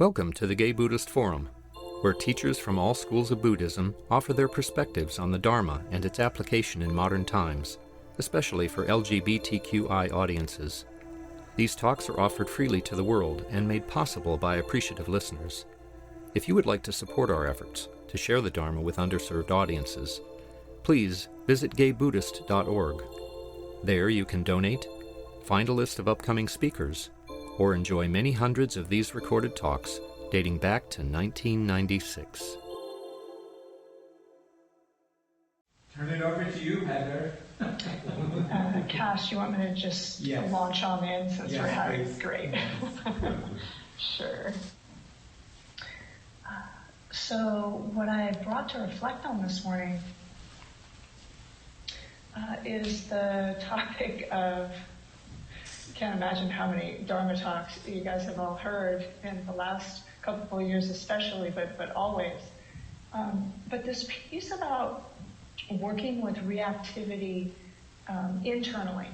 Welcome to the Gay Buddhist Forum, where teachers from all schools of Buddhism offer their perspectives on the Dharma and its application in modern times, especially for LGBTQI audiences. These talks are offered freely to the world and made possible by appreciative listeners. If you would like to support our efforts to share the Dharma with underserved audiences, please visit gaybuddhist.org. There you can donate, find a list of upcoming speakers, or enjoy many hundreds of these recorded talks dating back to 1996. Turn it over to you, Heather. Cash, you want me to just launch on in since we're having great? Sure. So what I brought to reflect on this morning is the topic of, can't imagine how many Dharma talks you guys have all heard in the last couple of years especially, but always. But this piece about working with reactivity internally,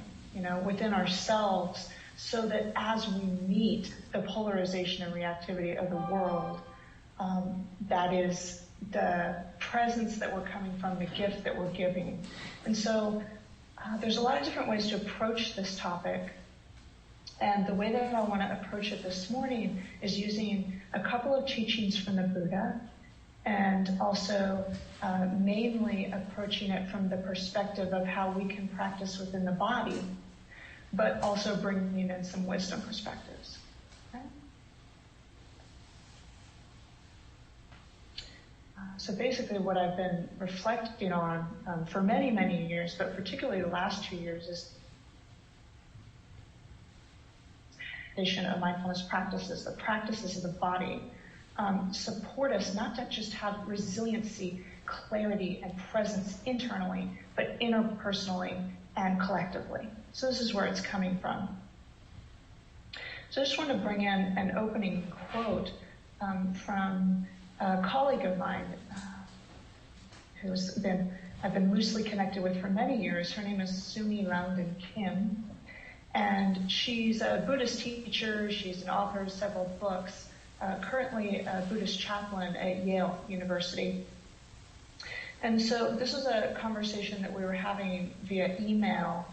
within ourselves, so that as we meet the polarization and reactivity of the world, that is the presence that we're coming from, the gift that we're giving. And so there's a lot of different ways to approach this topic. And the way that I want to approach it this morning is using a couple of teachings from the Buddha, and also mainly approaching it from the perspective of how we can practice within the body, but also bringing in some wisdom perspectives. Okay? So basically what I've been reflecting on for many, many years, but particularly the last 2 years, is of mindfulness practices, the practices of the body, support us not to just have resiliency, clarity, and presence internally, but interpersonally and collectively. So this is where it's coming from. So I just want to bring in an opening quote from a colleague of mine I've been loosely connected with for many years. Her name is Sumi Langdon Kim. And she's a Buddhist teacher. She's an author of several books, currently a Buddhist chaplain at Yale University. And so this was a conversation that we were having via email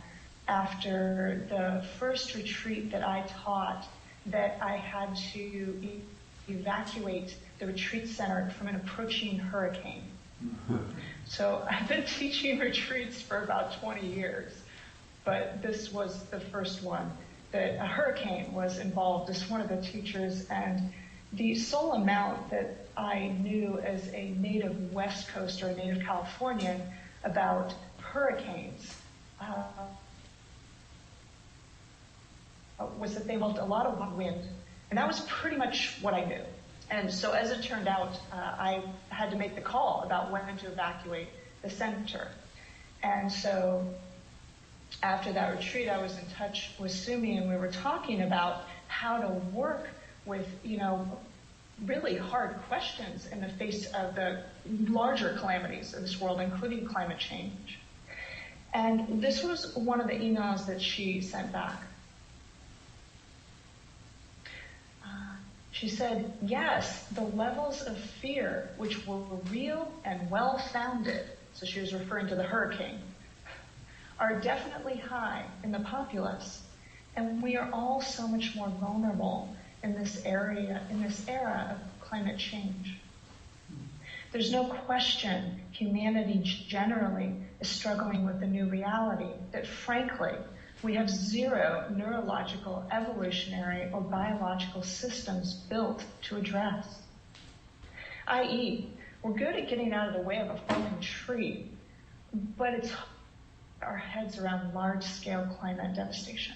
after the first retreat that I taught, that I had to evacuate the retreat center from an approaching hurricane. So I've been teaching retreats for about 20 years. But this was the first one that a hurricane was involved as one of the teachers, and the sole amount that I knew as a native West Coast or a native Californian about hurricanes was that they involved a lot of wind, and that was pretty much what I knew. And so as it turned out, I had to make the call about when to evacuate the center. And so after that retreat, I was in touch with Sumi, and we were talking about how to work with, really hard questions in the face of the larger calamities of this world, including climate change. And this was one of the emails that she sent back. She said, yes, the levels of fear, which were real and well-founded, so she was referring to the hurricane, are definitely high in the populace, and we are all so much more vulnerable in this era of climate change. There's no question humanity generally is struggling with a new reality that, frankly, we have zero neurological, evolutionary, or biological systems built to address. i.e., we're good at getting out of the way of a falling tree, but it's our heads around large-scale climate devastation.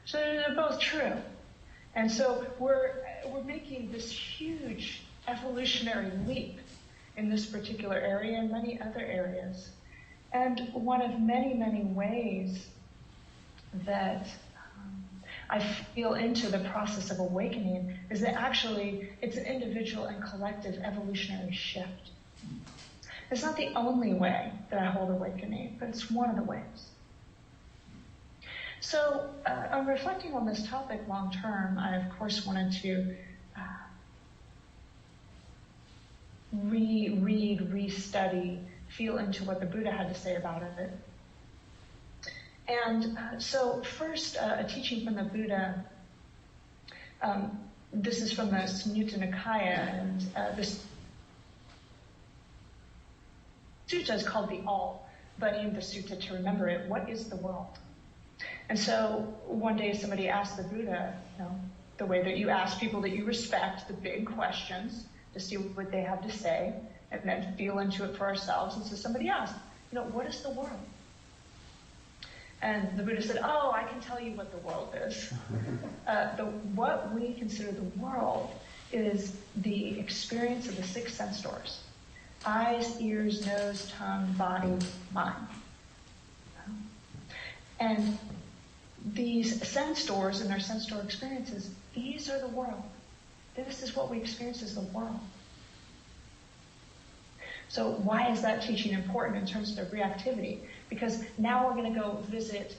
So they're both true. And so we're making this huge evolutionary leap in this particular area and many other areas. And one of many, many ways that I feel into the process of awakening is that actually it's an individual and collective evolutionary shift. It's not the only way that I hold awakening, but it's one of the ways. So I'm reflecting on this topic long term. I, of course, wanted to reread, restudy, feel into what the Buddha had to say about it. And so first, a teaching from the Buddha. This is from the Sutta Nikaya, and this sutta is called the All, but in the sutta, to remember it, what is the world? And so one day somebody asked the Buddha, the way that you ask people that you respect, the big questions, to see what they have to say, and then feel into it for ourselves. And so somebody asked, what is the world? And the Buddha said, I can tell you what the world is. What we consider the world is the experience of the 6 sense doors: eyes, ears, nose, tongue, body, mind. And these sense doors and their sense door experiences, these are the world. This is what we experience as the world. So why is that teaching important in terms of reactivity? Because now we're going to go visit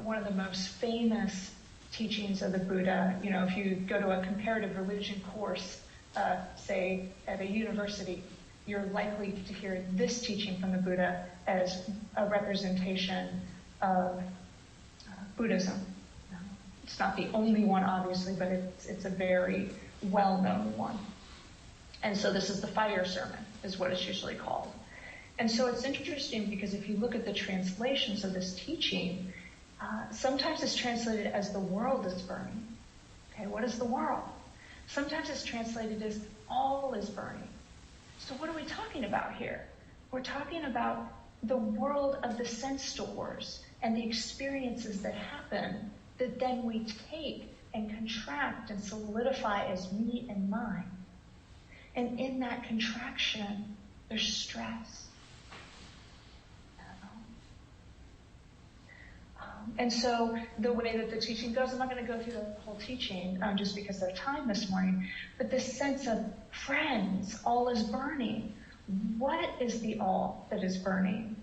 one of the most famous teachings of the Buddha. If you go to a comparative religion course, say at a university, you're likely to hear this teaching from the Buddha as a representation of Buddhism. It's not the only one, obviously, but it's a very well-known one. And so this is the fire sermon, is what it's usually called. And so it's interesting because if you look at the translations of this teaching, sometimes it's translated as the world is burning. Okay, what is the world? Sometimes it's translated as all is burning. So what are we talking about here? We're talking about the world of the sense doors and the experiences that happen that then we take and contract and solidify as me and mine. And in that contraction, there's stress. And so the way that the teaching goes, I'm not going to go through the whole teaching just because of time this morning, but this sense of friends, all is burning. What is the all that is burning?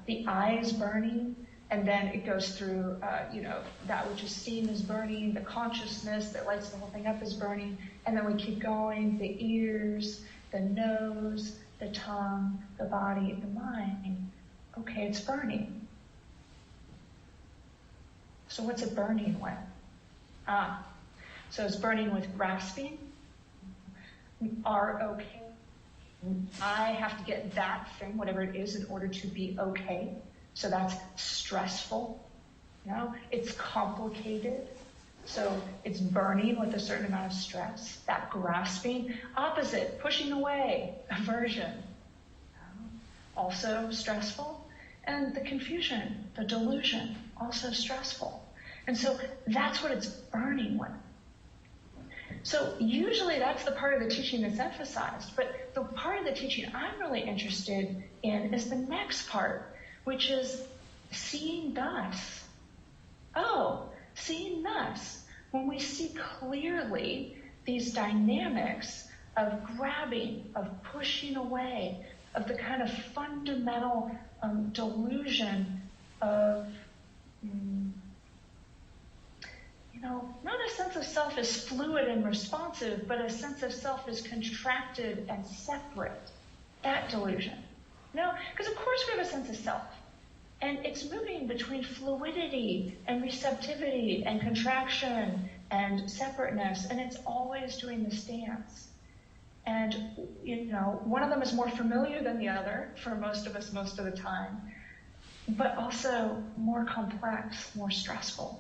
The eye is burning, and then it goes through, that which is seen is burning, the consciousness that lights the whole thing up is burning, and then we keep going, the ears, the nose, the tongue, the body, the mind. Okay, it's burning. So what's it burning with? So it's burning with grasping. Okay. I have to get that thing, whatever it is, in order to be okay. So that's stressful. It's complicated. So it's burning with a certain amount of stress. That grasping. Opposite, pushing away, aversion. Also stressful. And the confusion, the delusion, also stressful. And so that's what it's burning with. So usually that's the part of the teaching that's emphasized, but the part of the teaching I'm really interested in is the next part, which is seeing thus. Seeing thus. When we see clearly these dynamics of grabbing, of pushing away, of the kind of fundamental delusion of, not a sense of self as fluid and responsive, but a sense of self as contracted and separate. That delusion. Because of course we have a sense of self. And it's moving between fluidity and receptivity and contraction and separateness, and it's always doing this dance. And, one of them is more familiar than the other for most of us most of the time, but also more complex, more stressful.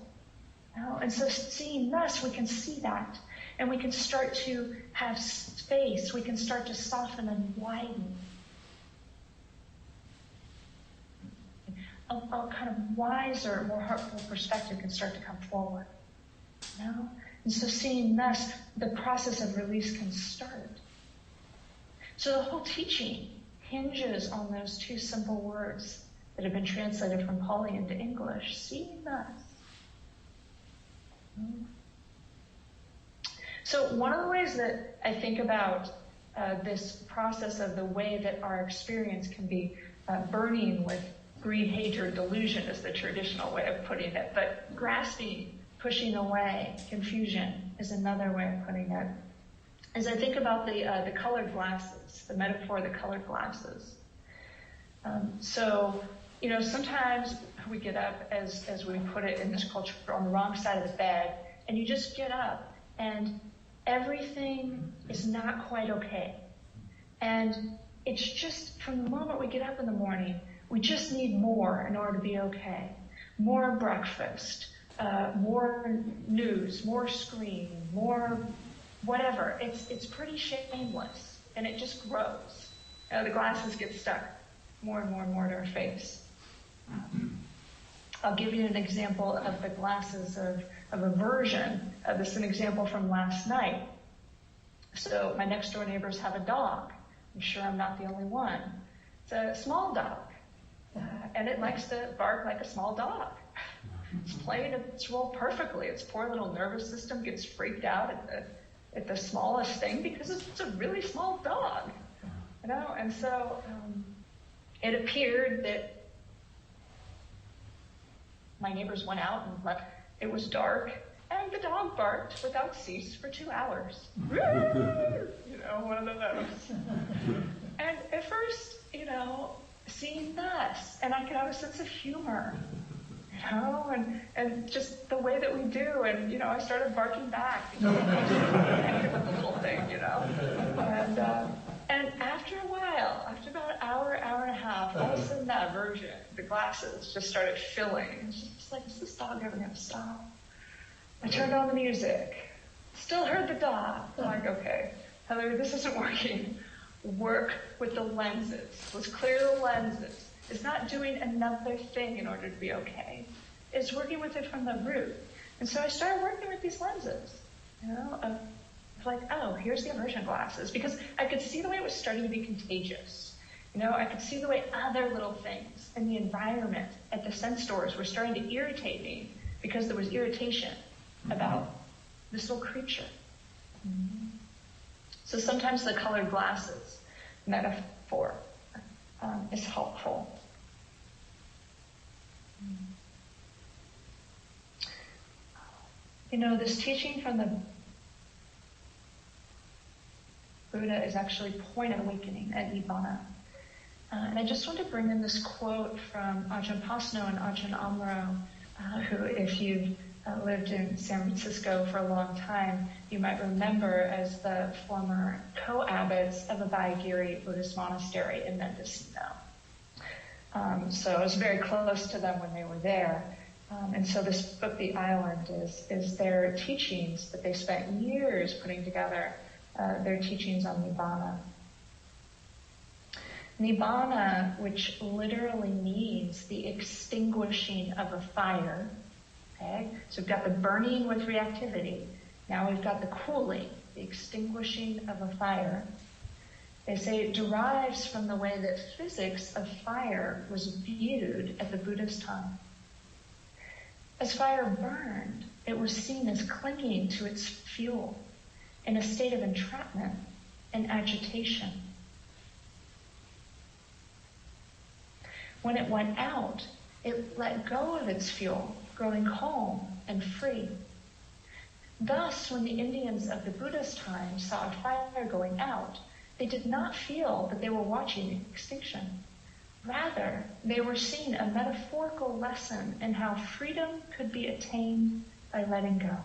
And so seeing thus, we can see that, and we can start to have space. We can start to soften and widen. A kind of wiser, more heartful perspective can start to come forward. And so seeing thus, the process of release can start. So the whole teaching hinges on those 2 simple words that have been translated from Pali into English. Seeing thus. So one of the ways that I think about this process of the way that our experience can be burning with greed, hatred, delusion is the traditional way of putting it, but grasping, pushing away, confusion is another way of putting it. As I think about the colored glasses, the metaphor of the colored glasses. Sometimes we get up, as we put it in this culture, on the wrong side of the bed, and you just get up, and everything is not quite okay. And it's just, from the moment we get up in the morning, we just need more in order to be okay. More breakfast, more news, more screen, more whatever. It's pretty shameless, and it just grows. The glasses get stuck more and more and more to our face. I'll give you an example of the glasses of aversion. This is an example from last night. So my next door neighbors have a dog. I'm sure I'm not the only one. It's a small dog, and it likes to bark like a small dog. It's playing its role perfectly. Its poor little nervous system gets freaked out at the smallest thing because it's a really small dog, And so it appeared that my neighbors went out and left. It was dark, and the dog barked without cease for 2 hours. One of those. And at first, seemed nice, and I could have a sense of humor, and just the way that we do, and I started barking back because I was connected with the little thing, and after a while, after about an hour and a half, all of a sudden that aversion, the glasses just started filling. It's just like, is this dog ever going to stop? I turned on the music, still heard the dog. I'm like, okay, Heather, this isn't working. Work with the lenses. Let's clear the lenses. It's not doing another thing in order to be okay. It's working with it from the root. And so I started working with these lenses, of like, oh, here's the aversion glasses, because I could see the way it was starting to be contagious. I could see the way other little things in the environment at the sense stores were starting to irritate me because there was irritation about this little creature. So sometimes the colored glasses metaphor is helpful. This teaching from the Buddha is actually point of awakening at Nibbana. And I just want to bring in this quote from Ajahn Pasno and Ajahn Amaro, who, if you've lived in San Francisco for a long time, you might remember as the former co-abbots of Abhayagiri Buddhist Monastery in Mendocino. So I was very close to them when they were there. And so this book, The Island, is their teachings that they spent years putting together, their teachings on Nibbana. Nibbana, which literally means the extinguishing of a fire. Okay? So we've got the burning with reactivity. Now we've got the cooling, the extinguishing of a fire. They say it derives from the way that physics of fire was viewed at the Buddha's time. As fire burned, it was seen as clinging to its fuel in a state of entrapment and agitation. When it went out, it let go of its fuel, growing calm and free. Thus, when the Indians of the Buddha's time saw a fire going out, they did not feel that they were watching extinction. Rather, they were seeing a metaphorical lesson in how freedom could be attained by letting go.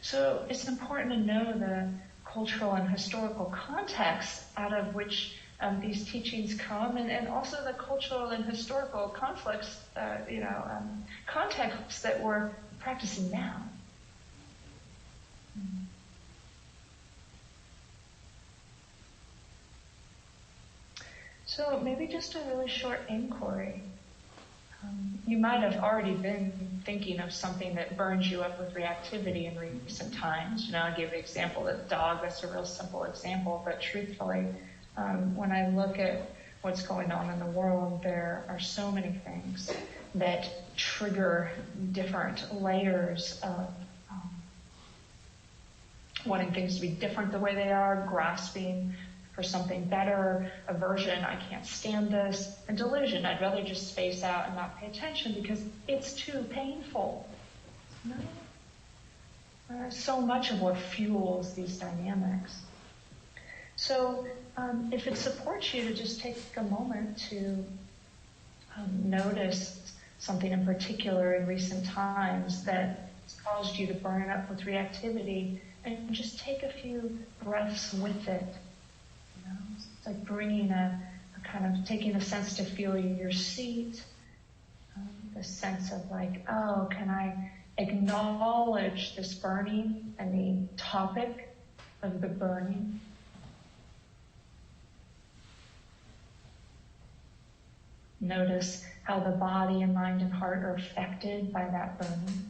So it's important to know the cultural and historical context out of which these teachings come, and also the cultural and historical conflicts, contexts that we're practicing now. So maybe just a really short inquiry. You might have already been thinking of something that burns you up with reactivity in recent times. I gave the example of the dog. That's a real simple example, but truthfully, when I look at what's going on in the world, there are so many things that trigger different layers of wanting things to be different the way they are, grasping for something better, aversion, I can't stand this, and delusion, I'd rather just space out and not pay attention because it's too painful. No. So much of what fuels these dynamics. So if it supports you to just take a moment to notice something in particular in recent times that has caused you to burn up with reactivity, and just take a few breaths with it. You know? It's like bringing a kind of taking a sense to feel your seat, the sense of like, oh, can I acknowledge this burning and the topic of the burning? Notice how the body and mind and heart are affected by that burning.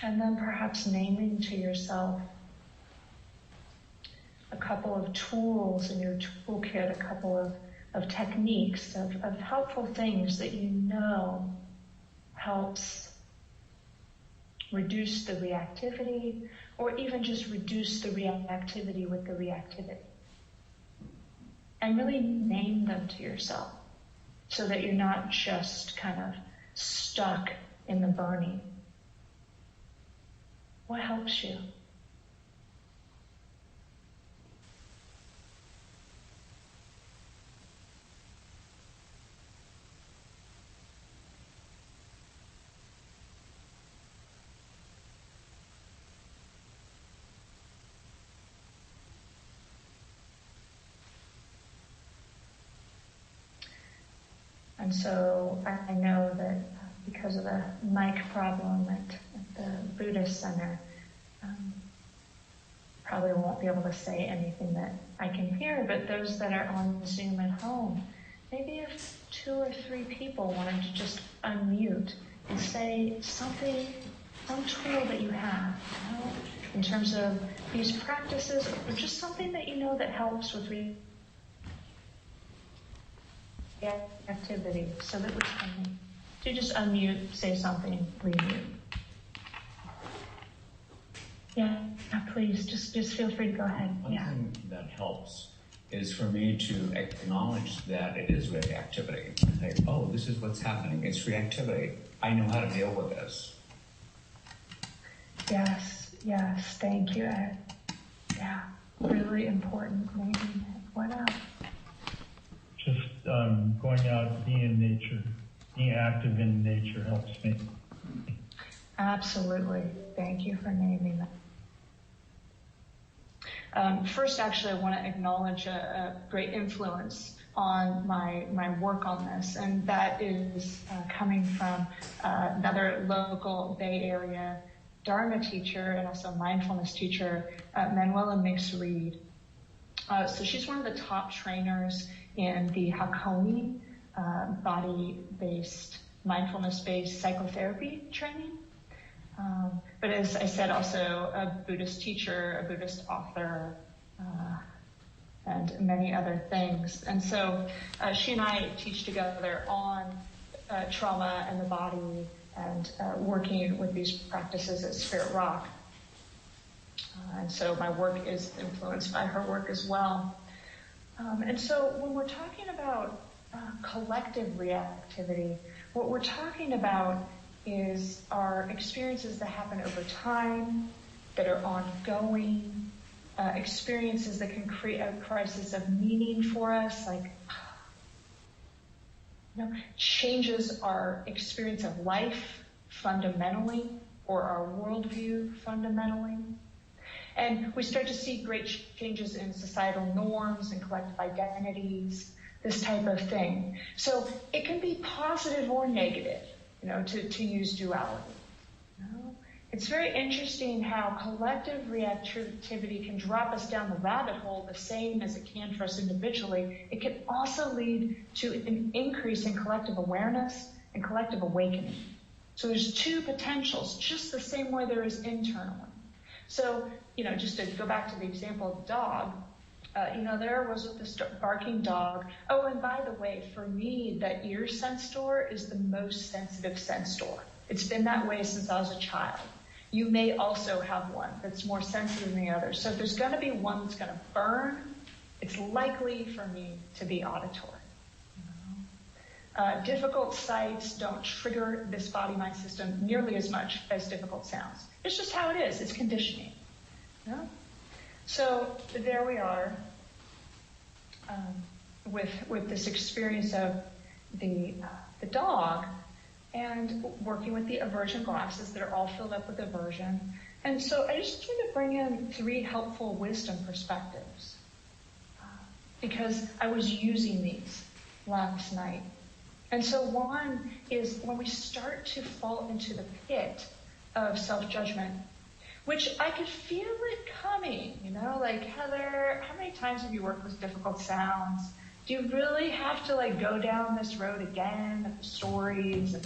And then perhaps naming to yourself a couple of tools in your toolkit, a couple of techniques, of helpful things that you know helps reduce the reactivity, or even just reduce the reactivity with the reactivity. And really name them to yourself so that you're not just kind of stuck in the burning. What helps you? And so I know that because of the mic problem at the Buddhist Center, probably won't be able to say anything that I can hear, but those that are on Zoom at home, maybe if 2 or 3 people wanted to just unmute and say something, some tool that you have, you know, in terms of these practices, or just something that you know that helps with activity, so that we can to just unmute, say something, remute. Yeah, please, just feel free to go ahead. One thing that helps is for me to acknowledge that it is reactivity. Say, oh, this is what's happening. It's reactivity. I know how to deal with this. Yes, thank you, Ed. Yeah, really important. Maybe. What else? Just going out, being in nature, being active in nature helps me. Absolutely. Thank you for naming that. First, actually, I want to acknowledge a great influence on my work on this, and that is coming from another local Bay Area Dharma teacher and also mindfulness teacher, Manuela Mix-Reed. So she's one of the top trainers in the Hakomi body-based, mindfulness-based psychotherapy training. But as I said, also a Buddhist teacher, a Buddhist author, and many other things. And so she and I teach together on trauma and the body and working with these practices at Spirit Rock. And so my work is influenced by her work as well. And so when we're talking about collective reactivity, what we're talking about is our experiences that happen over time, that are ongoing, experiences that can create a crisis of meaning for us, like, changes our experience of life fundamentally, or our worldview fundamentally. And we start to see great changes in societal norms and collective identities, this type of thing. So it can be positive or negative, to use duality. It's very interesting how collective reactivity can drop us down the rabbit hole the same as it can for us individually. It can also lead to an increase in collective awareness and collective awakening. So there's two potentials, just the same way there is internally. So, just to go back to the example of the dog, there was with this barking dog. Oh, and by the way, for me, that ear sense door is the most sensitive sense door. It's been that way since I was a child. You may also have one that's more sensitive than the other. So if there's going to be one that's going to burn, it's likely for me to be auditory. Difficult sights don't trigger this body-mind system nearly as much as difficult sounds. It's just how it is. It's conditioning. So there we are with this experience of the dog and working with the aversion glasses that are all filled up with aversion. And so I just wanted to bring in 3 helpful wisdom perspectives because I was using these last night. And so one is when we start to fall into the pit of self-judgment, which I could feel it coming, like, Heather, how many times have you worked with difficult sounds? Do you really have to go down this road again of stories and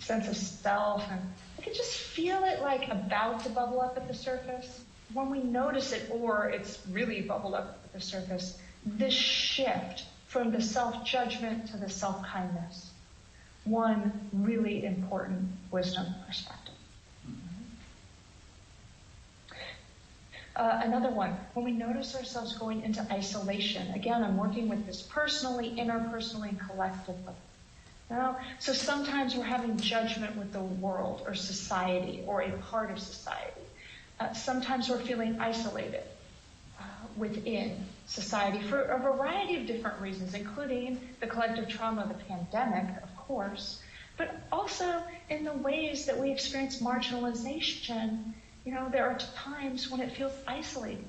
sense of self? And I could just feel it about to bubble up at the surface. When we notice it, or it's really bubbled up at the surface, this shift from the self-judgment to the self-kindness. One really important wisdom perspective. Another one, when we notice ourselves going into isolation, again, I'm working with this personally, interpersonally, and collectively. So sometimes we're having judgment with the world or society or a part of society. Sometimes we're feeling isolated within society for a variety of different reasons, including the collective trauma of the pandemic, of course, but also in the ways that we experience marginalization. There are times when it feels isolating.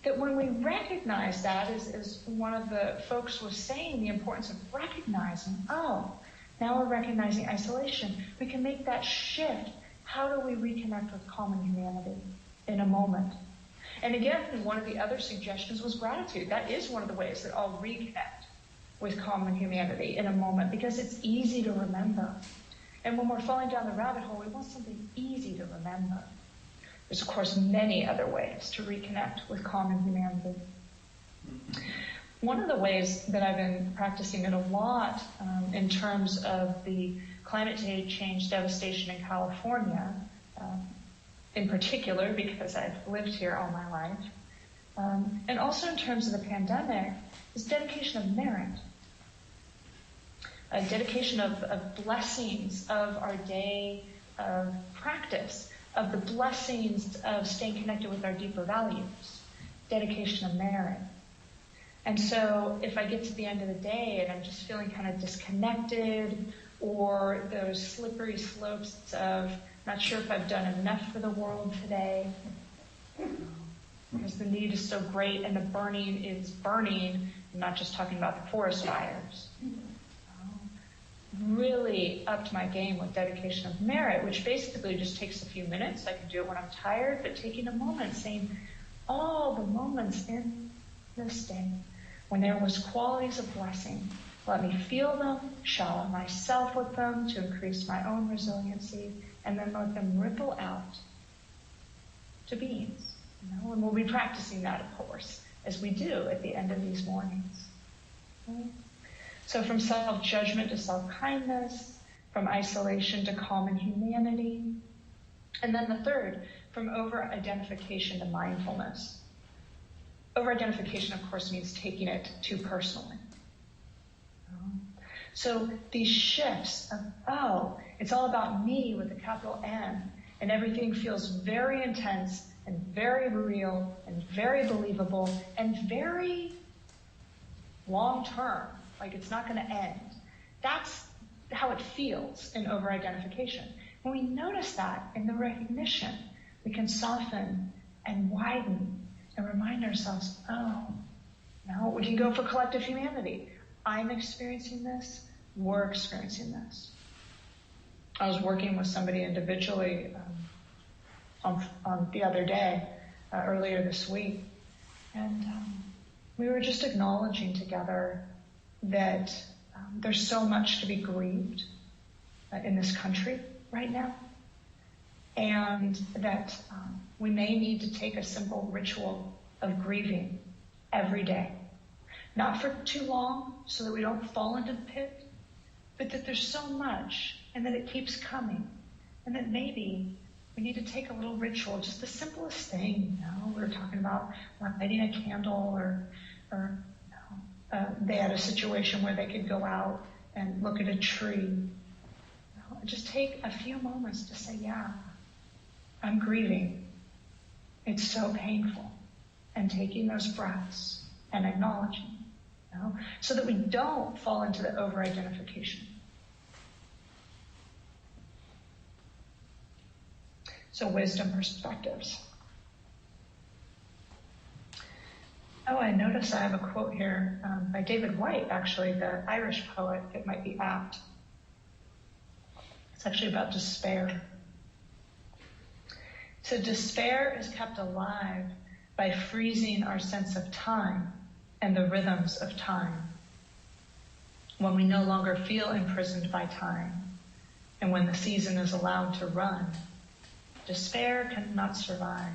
That when we recognize that, as one of the folks was saying, the importance of recognizing, now we're recognizing isolation. We can make that shift. How do we reconnect with common humanity in a moment? And again, one of the other suggestions was gratitude. That is one of the ways that I'll reconnect with common humanity in a moment because it's easy to remember. And when we're falling down the rabbit hole, we want something easy to remember. There's, of course, many other ways to reconnect with common humanity. One of the ways that I've been practicing it a lot in terms of the climate change devastation in California, in particular because I've lived here all my life, and also in terms of the pandemic, is dedication of merit. A dedication of blessings of our day of practice, of the blessings of staying connected with our deeper values, dedication of merit. And so if I get to the end of the day and I'm just feeling kind of disconnected or those slippery slopes of not sure if I've done enough for the world today because the need is so great and the burning is burning, I'm not just talking about the forest fires. Really upped my game with dedication of merit, which basically just takes a few minutes. I can do it when I'm tired, but taking a moment, saying all the moments in this day when there was qualities of blessing, let me feel them, shower myself with them to increase my own resiliency, and then let them ripple out to beings. And we'll be practicing that, of course, as we do at the end of these mornings. Okay? So from self-judgment to self-kindness, from isolation to common humanity. And then the third, from over-identification to mindfulness. Over-identification, of course, means taking it too personally. So these shifts of, it's all about me with a capital N, and everything feels very intense and very real and very believable and very long-term. Like it's not going to end. That's how it feels in over-identification. When we notice that in the recognition, we can soften and widen and remind ourselves, we can go for collective humanity. I'm experiencing this. We're experiencing this. I was working with somebody individually on the other day, earlier this week, and we were just acknowledging together that there's so much to be grieved in this country right now, and that we may need to take a simple ritual of grieving every day. Not for too long so that we don't fall into the pit, but that there's so much and that it keeps coming, and that maybe we need to take a little ritual, just the simplest thing. We were talking about lighting a candle, or they had a situation where they could go out and look at a tree. Just take a few moments to say, yeah, I'm grieving. It's so painful. And taking those breaths and acknowledging, so that we don't fall into the over-identification. So wisdom perspectives. Oh, I notice I have a quote here by David White, actually, the Irish poet. It might be apt. It's actually about despair. So despair is kept alive by freezing our sense of time and the rhythms of time. When we no longer feel imprisoned by time, and when the season is allowed to run, despair cannot survive.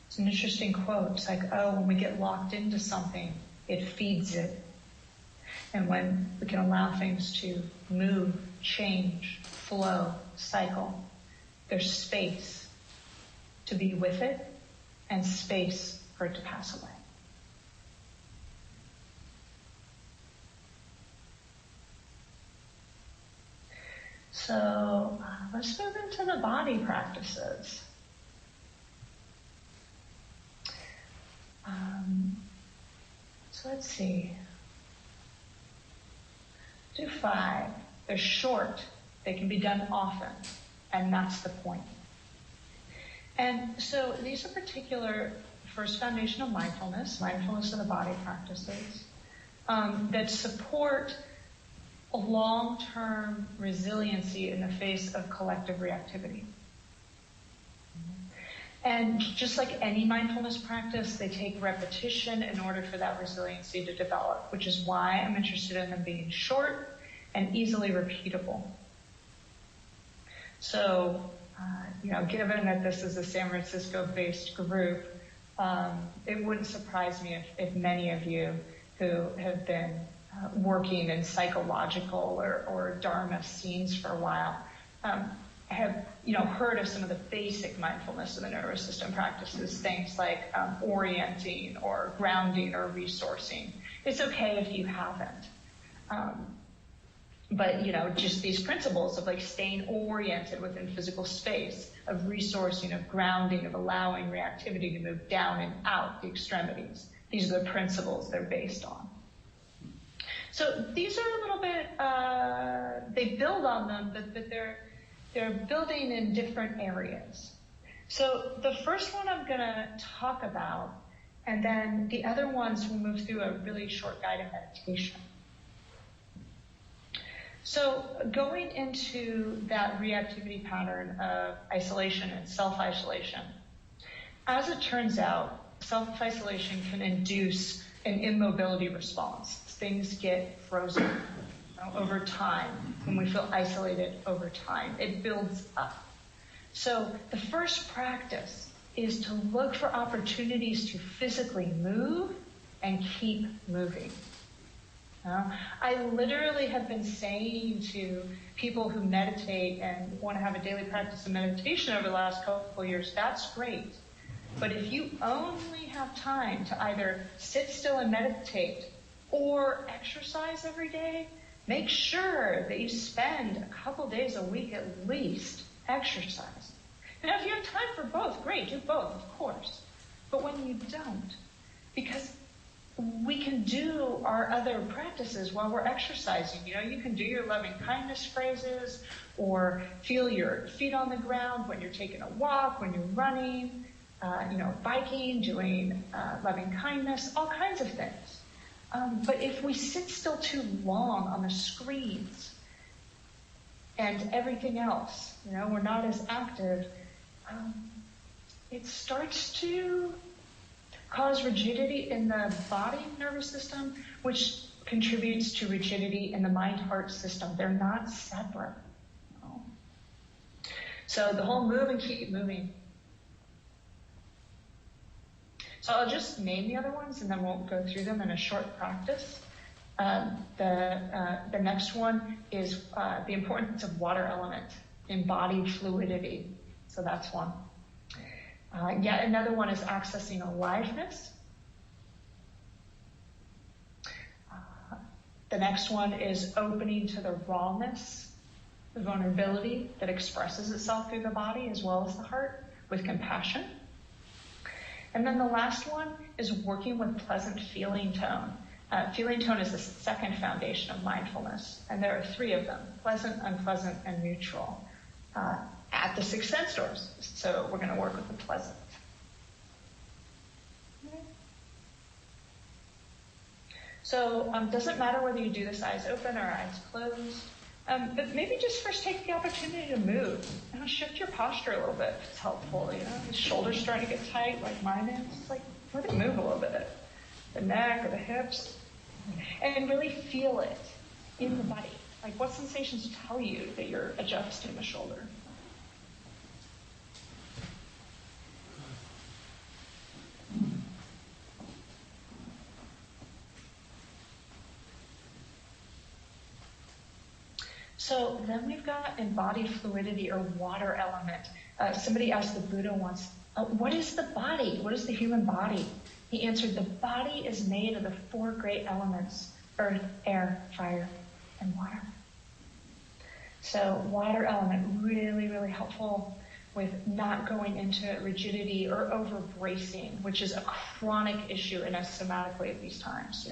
It's an interesting quote. It's like, when we get locked into something, it feeds it. And when we can allow things to move, change, flow, cycle, there's space to be with it and space for it to pass away. So let's move into the body practices. So let's see. Do 5. They're short. They can be done often. And that's the point. And so these are particular, first, foundational mindfulness of the body practices, that support a long-term resiliency in the face of collective reactivity. And just like any mindfulness practice, they take repetition in order for that resiliency to develop, which is why I'm interested in them being short and easily repeatable. So, given that this is a San Francisco-based group, it wouldn't surprise me if many of you who have been working in psychological or Dharma scenes for a while have heard of some of the basic mindfulness of the nervous system practices, things like orienting or grounding or resourcing. It's okay if you haven't. But, just these principles of like staying oriented within physical space, of resourcing, of grounding, of allowing reactivity to move down and out the extremities. These are the principles they're based on. So these are a little bit, they build on them, but they're building in different areas. So the first one I'm going to talk about, and then the other ones will move through a really short guided meditation. So going into that reactivity pattern of isolation and self-isolation, as it turns out, self-isolation can induce an immobility response. Things get frozen over time. When we feel isolated over time, it builds up. So the first practice is to look for opportunities to physically move and keep moving. I literally have been saying to people who meditate and want to have a daily practice of meditation over the last couple of years, that's great. But if you only have time to either sit still and meditate or exercise every day, make sure that you spend a couple days a week at least exercising. Now, if you have time for both, great, do both, of course. But when you don't, because we can do our other practices while we're exercising. You can do your loving kindness phrases or feel your feet on the ground when you're taking a walk, when you're running, biking, doing loving kindness, all kinds of things. But if we sit still too long on the screens and everything else, we're not as active, it starts to cause rigidity in the body nervous system, which contributes to rigidity in the mind-heart system. They're not separate. So the whole move and keep moving. So I'll just name the other ones and then we'll go through them in a short practice. The next one is the importance of water element, embodied fluidity. So that's one. Yet another one is accessing aliveness. The next one is opening to the rawness, the vulnerability that expresses itself through the body as well as the heart with compassion. And then the last one is working with pleasant feeling tone. Feeling tone is the second foundation of mindfulness, and there are 3 of them: pleasant, unpleasant, and neutral, at the 6 sense doors. So we're going to work with the pleasant. So doesn't matter whether you do this eyes open or eyes closed, but maybe just first take the opportunity to move. Shift your posture a little bit if it's helpful. The shoulders starting to get tight like mine is. Just let it move a little bit. The neck or the hips. And really feel it in the body. What sensations tell you that you're adjusting the shoulder? So then we've got embodied fluidity or water element. Somebody asked the Buddha once, what is the body? What is the human body? He answered, the body is made of the 4 great elements: earth, air, fire, and water. So water element, really, really helpful with not going into rigidity or over-bracing, which is a chronic issue in us somatically at these times,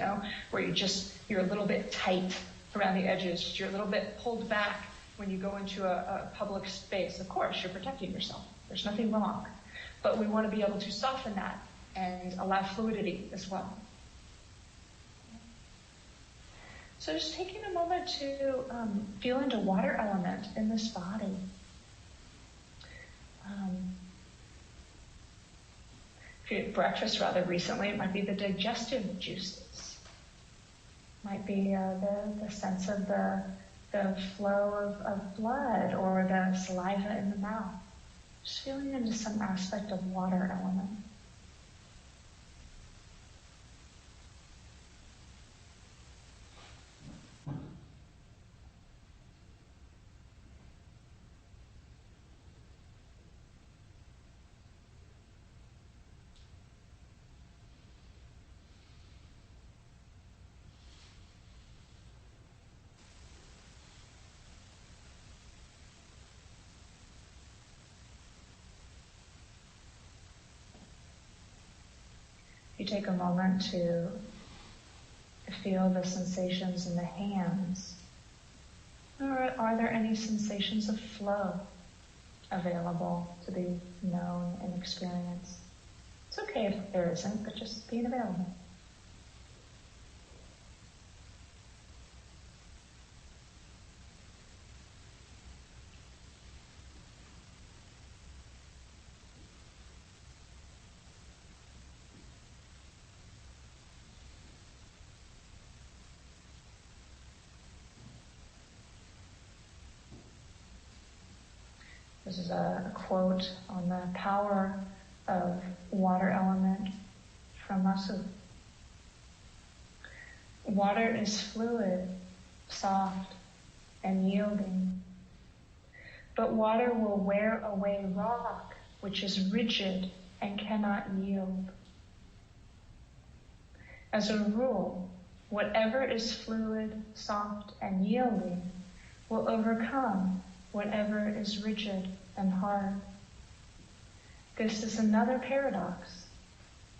where you're a little bit tight around the edges, you're a little bit pulled back when you go into a public space. Of course, you're protecting yourself. There's nothing wrong. But we want to be able to soften that and allow fluidity as well. So just taking a moment to feel into water element in this body. If you ate breakfast rather recently, it might be the digestive juices. Might be the sense of the flow of blood or the saliva in the mouth. Just feeling into some aspect of water element. You take a moment to feel the sensations in the hands. Or are there any sensations of flow available to be known and experienced? It's okay if there isn't, but just being available. This is a quote on the power of water element from Masu. Water is fluid, soft, and yielding. But water will wear away rock, which is rigid and cannot yield. As a rule, whatever is fluid, soft, and yielding will overcome whatever is rigid and hard. This is another paradox.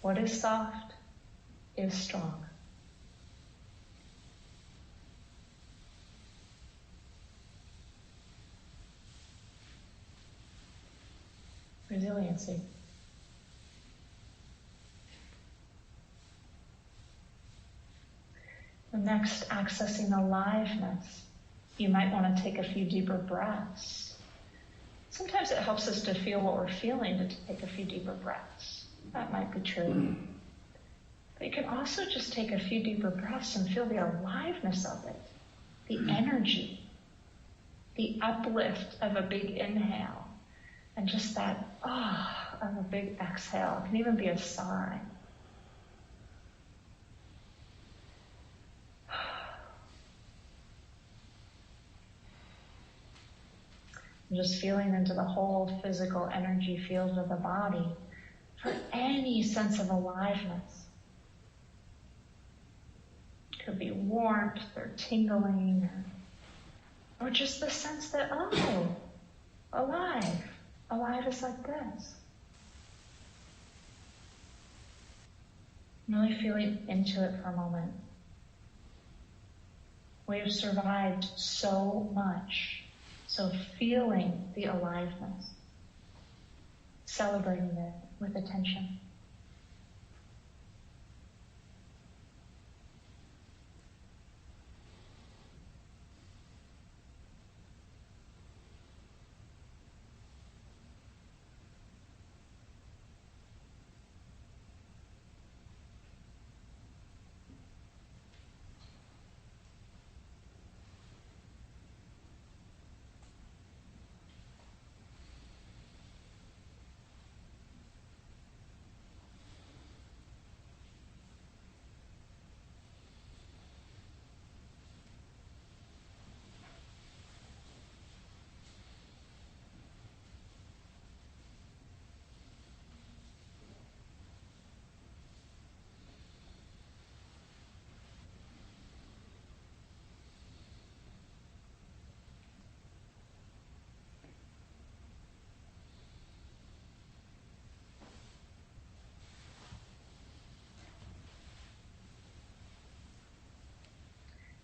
What is soft is strong. Resiliency. Next, accessing aliveness. You might want to take a few deeper breaths. Sometimes it helps us to feel what we're feeling to take a few deeper breaths. That might be true. But you can also just take a few deeper breaths and feel the aliveness of it, the energy, the uplift of a big inhale, and just that of a big exhale. It can even be a sigh. Just feeling into the whole physical energy field of the body for any sense of aliveness. Could be warmth or tingling or just the sense that, alive. Alive is like this. Really feeling into it for a moment. We have survived so much. So feeling the aliveness, celebrating it with attention.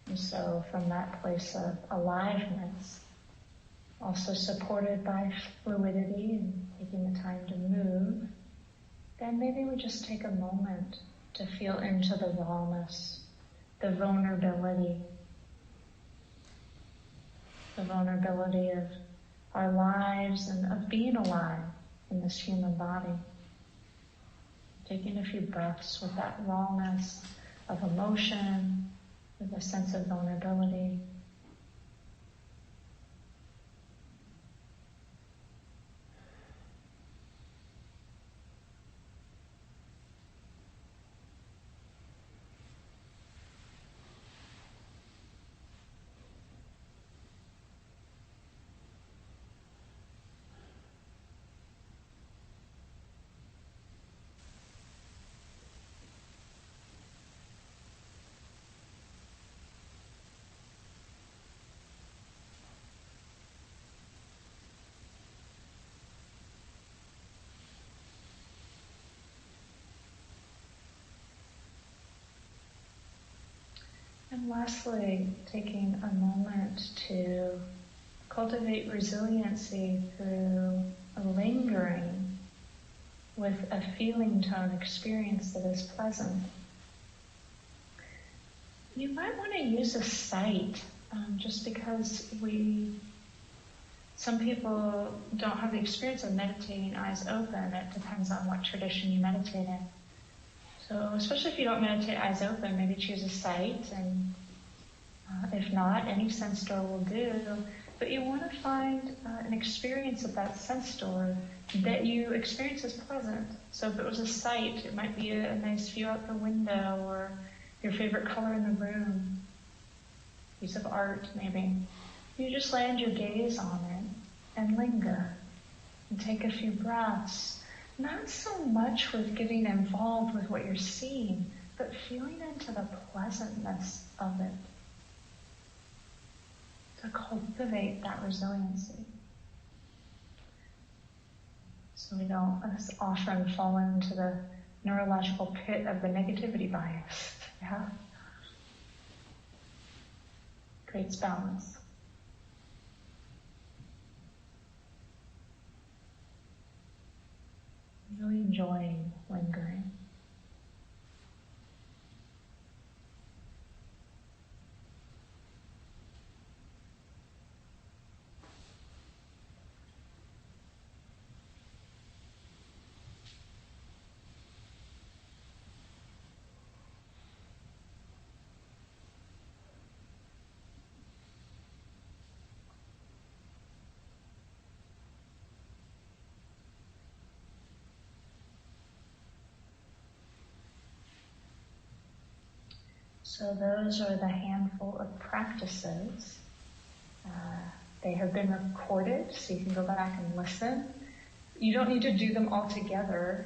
And so from that place of aliveness, also supported by fluidity and taking the time to move, then maybe we just take a moment to feel into the rawness, the vulnerability of our lives and of being alive in this human body. Taking a few breaths with that rawness of emotion, with a sense of vulnerability. And lastly, taking a moment to cultivate resiliency through lingering with a feeling tone experience that is pleasant. You might want to use a sight, just because some people don't have the experience of meditating eyes open. It depends on what tradition you meditate in. So especially if you don't meditate eyes open, maybe choose a sight, and if not, any sense door will do. But you want to find an experience at that sense door that you experience as pleasant. So if it was a sight, it might be a nice view out the window or your favorite color in the room, piece of art maybe. You just land your gaze on it and linger and take a few breaths. Not so much with getting involved with what you're seeing, but feeling into the pleasantness of it. To cultivate that resiliency. So we don't as often fall into the neurological pit of the negativity bias. Yeah? Creates balance. Really enjoying lingering. So those are the handful of practices. They have been recorded, so you can go back and listen. You don't need to do them all together.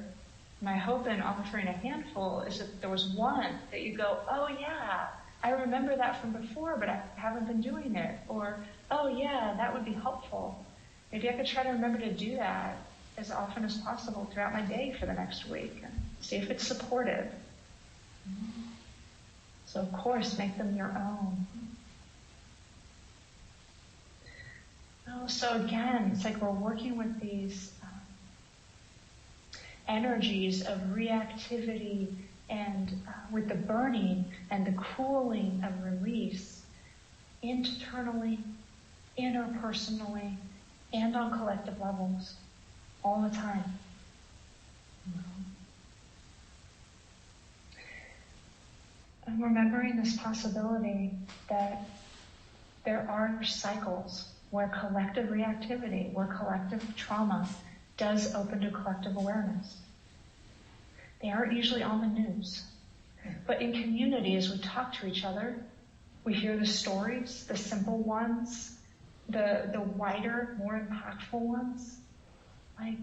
My hope in offering a handful is that there was one that you go, oh yeah, I remember that from before, but I haven't been doing it. Or, oh yeah, that would be helpful. Maybe I could try to remember to do that as often as possible throughout my day for the next week and see if it's supportive. So of course, make them your own. Oh, so again, it's like we're working with these energies of reactivity and with the burning and the cooling of release internally, interpersonally, and on collective levels all the time. I'm remembering this possibility that there are cycles where collective reactivity, where collective trauma does open to collective awareness. They aren't usually on the news. But in community, as we talk to each other, we hear the stories, the simple ones, the wider, more impactful ones. Like,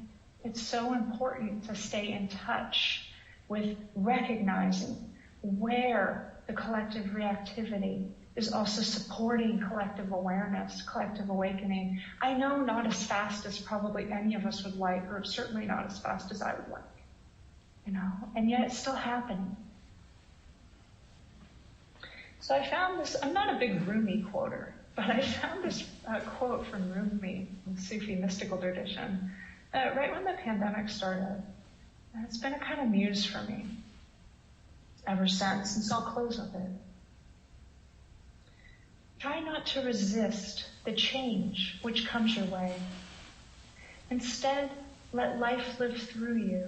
it's so important to stay in touch with recognizing where the collective reactivity is also supporting collective awareness, collective awakening. I know not as fast as probably any of us would like, or certainly not as fast as I would like, and yet it's still happening. So I found this, I'm not a big Rumi quoter, but I found this quote from Rumi, the Sufi mystical tradition, right when the pandemic started. And it's been a kind of muse for me ever since, and so I'll close with it. Try not to resist the change which comes your way. Instead, let life live through you.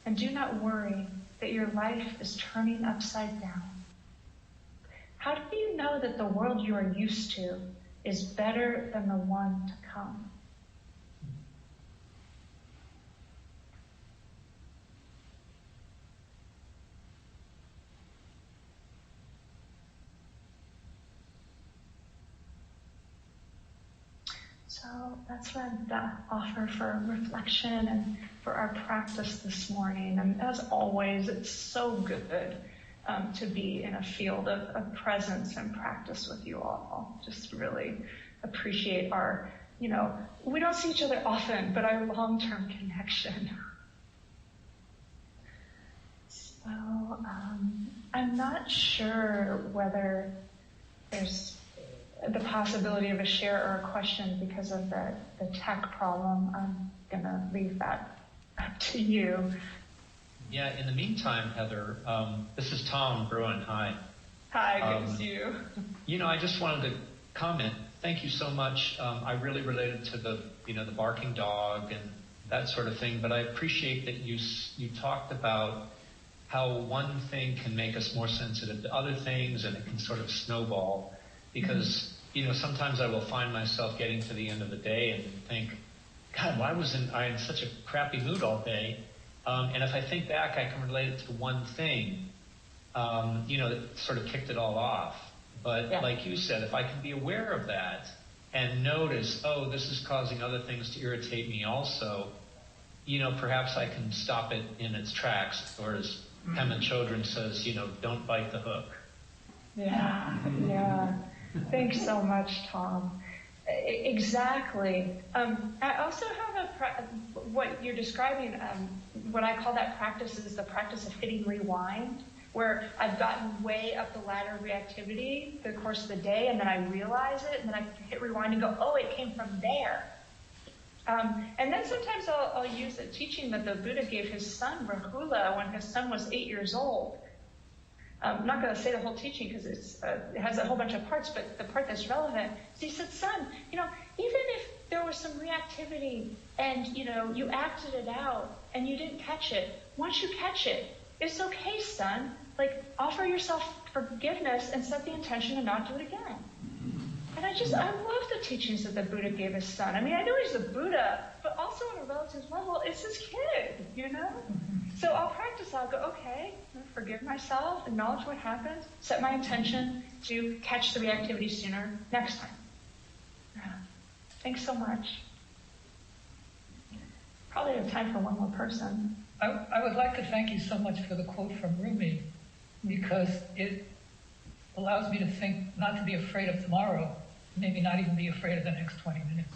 And do not worry that your life is turning upside down. How do you know that the world you are used to is better than the one to come? So that's what I offer for reflection and for our practice this morning. And as always, it's so good to be in a field of presence and practice with you all. Just really appreciate our, we don't see each other often, but our long-term connection. So I'm not sure whether there's the possibility of a share or a question because of the tech problem. I'm going to leave that up to you. Yeah, in the meantime, Heather, this is Tom Bruein. Hi. Hi, good to see you. I just wanted to comment. Thank you so much. I really related to the barking dog and that sort of thing, but I appreciate that you talked about how one thing can make us more sensitive to other things, and it can sort of snowball. Because, sometimes I will find myself getting to the end of the day and think, God, why wasn't I in such a crappy mood all day? And if I think back, I can relate it to one thing, that sort of kicked it all off. But like you said, if I can be aware of that and notice, oh, this is causing other things to irritate me also, perhaps I can stop it in its tracks. Or as Pema Chodron says, don't bite the hook. Yeah. Thanks so much, Tom. Exactly. I also have what you're describing, what I call that practice is the practice of hitting rewind, where I've gotten way up the ladder of reactivity the course of the day, and then I realize it, and then I hit rewind and go, oh, it came from there. And then sometimes I'll use a teaching that the Buddha gave his son, Rahula, when his son was 8 years old. I'm not going to say the whole teaching because it has a whole bunch of parts, but the part that's relevant is he said, son, even if there was some reactivity and, you acted it out and you didn't catch it, once you catch it, it's okay, son. Offer yourself forgiveness and set the intention to not do it again. And I love the teachings that the Buddha gave his son. I know he's the Buddha, but also on a relative level, it's his kid, So I'll practice. I'll go, okay, forgive myself, acknowledge what happened, set my intention to catch the reactivity sooner next time. Yeah. Thanks so much. Probably have time for one more person. I would like to thank you so much for the quote from Rumi, because it allows me to think not to be afraid of tomorrow, maybe not even be afraid of the next 20 minutes.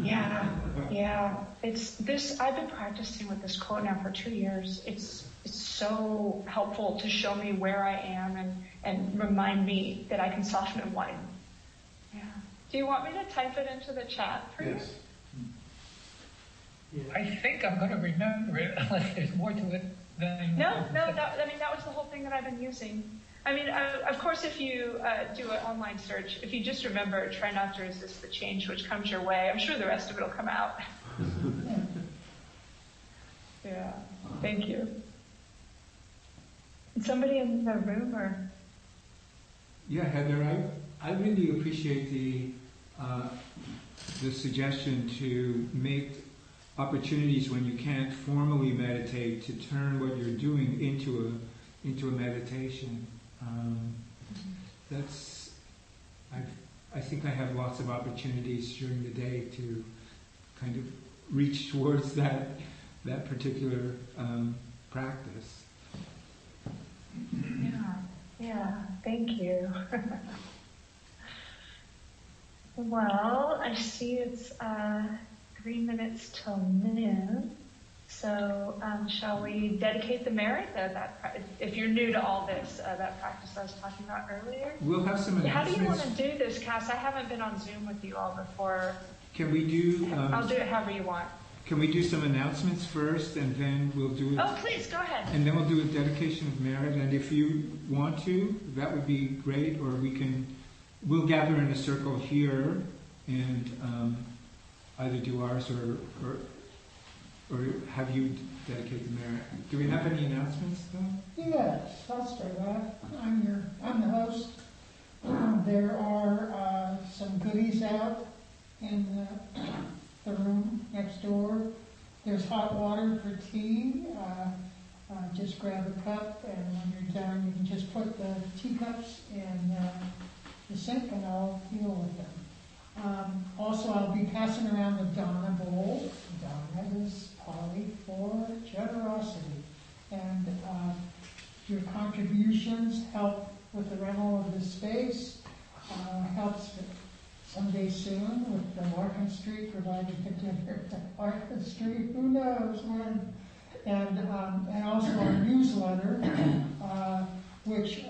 Yeah. It's this. I've been practicing with this quote now for 2 years. It's so helpful to show me where I am and remind me that I can soften and widen. Yeah. Do you want me to type it into the chat for you? Yes. I think I'm going to remember it, unless there's more to it than... No, that was the whole thing that I've been using. I mean, of course, if you do an online search, if you just remember, try not to resist the change which comes your way, I'm sure the rest of it will come out. Yeah, thank you. Somebody in the room or? Yeah, Heather, I really appreciate the suggestion to make opportunities when you can't formally meditate to turn what you're doing into a meditation. I think I have lots of opportunities during the day to kind of reach towards that particular practice. Yeah, thank you. Well, I see it's 3 minutes till noon. So shall we dedicate the merit? If you're new to all this, that practice I was talking about earlier. We'll have some announcements. How do you want to do this, Cass? I haven't been on Zoom with you all before. Can we do... I'll do it however you want. Can we do some announcements first, and then we'll do it? Oh, please, go ahead. And then we'll do a dedication of merit, and if you want to, that would be great, or we'll gather in a circle here, and either do ours or have you dedicate the merit. Do we have any announcements, though? Yes, I'll start off. I'm the host. There are some goodies out in the room next door. There's hot water for tea. Just grab a cup, and when you're done, you can just put the teacups in the sink, and I'll deal with them. Also, I'll be passing around the Donna Bowl. Donna is Polly for generosity, and your contributions help with the rental of the space. Helps someday soon with the Larkin Street, provided the dinner at Larkin Street. Who knows when? And also our newsletter, which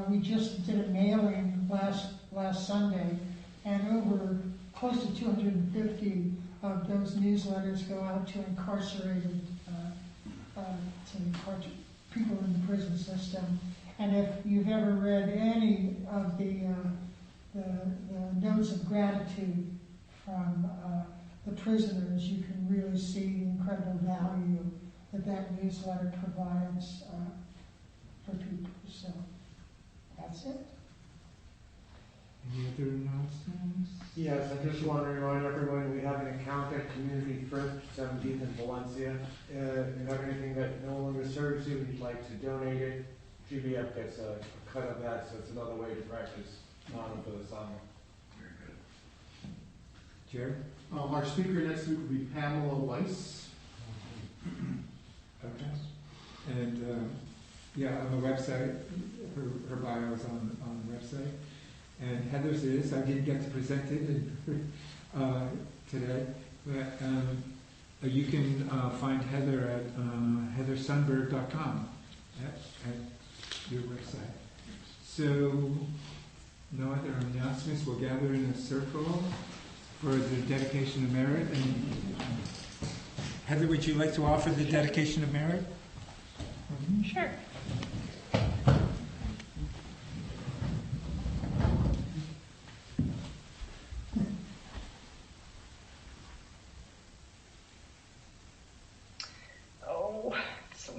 we just did a mailing last Sunday, and over close to 250 of those newsletters go out to incarcerated people in the prison system. And if you've ever read any of the notes of gratitude from the prisoners, you can really see the incredible value that newsletter provides for people. So that's it. Any other announcements? Yes, I just want to remind everyone we have an account at Community First, 17th in Valencia. If you have anything that no longer serves you and you'd like to donate it, GBF gets a cut of that, so it's another way to practice honor for the summer. Very good. Jared? Our speaker next week will be Pamela Weiss. Okay. And on the website, her bio is on the website. And Heather's is, I didn't get to present it today, but you can find Heather at heathersundberg.com at your website. So, no other announcements. We'll gather in a circle for the dedication of merit. And Heather, would you like to offer the dedication of merit? Sure.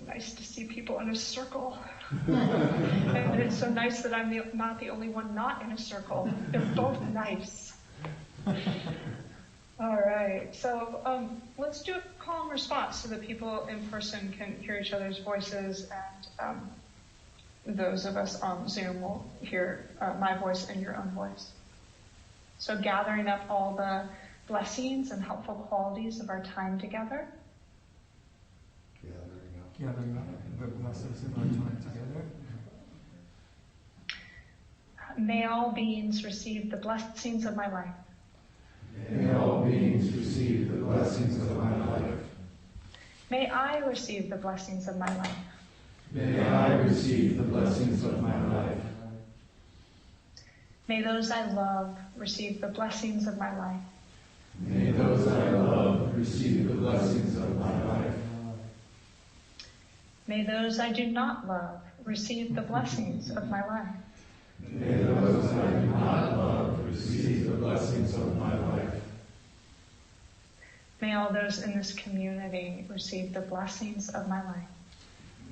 Nice to see people in a circle. And it's so nice that I'm not the only one not in a circle. They're both nice. All right, so let's do a call and response so that people in person can hear each other's voices, and those of us on Zoom will hear my voice and your own voice. So gathering up all the blessings and helpful qualities of our time together. Gathering up the blessings of our time together. May all beings receive the blessings of my life. May all beings receive the blessings of my life. May I receive the blessings of my life. May I receive the blessings of my life. May those I love receive the blessings of my life. May those I love receive the blessings of my life. May those I do not love receive the blessings of my life. May those I do not love receive the blessings of my life. May all those in this community receive the blessings of my life.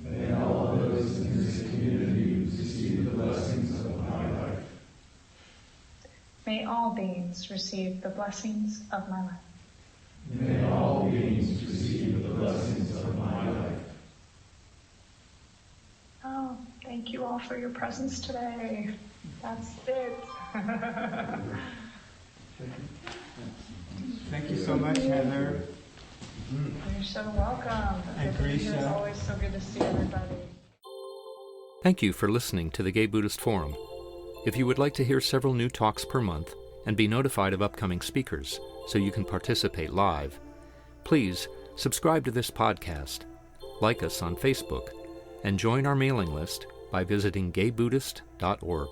May all those in this community receive the blessings of my life. May all beings receive the blessings of my life. May all beings receive the blessings of my life. Oh, thank you all for your presence today. That's it. Thank you so much, Heather. You're so welcome. And Good to be here. It's Grisha. always so good to see everybody. Thank you for listening to the Gay Buddhist Forum. If you would like to hear several new talks per month and be notified of upcoming speakers so you can participate live, please subscribe to this podcast, like us on Facebook, and join our mailing list by visiting gaybuddhist.org.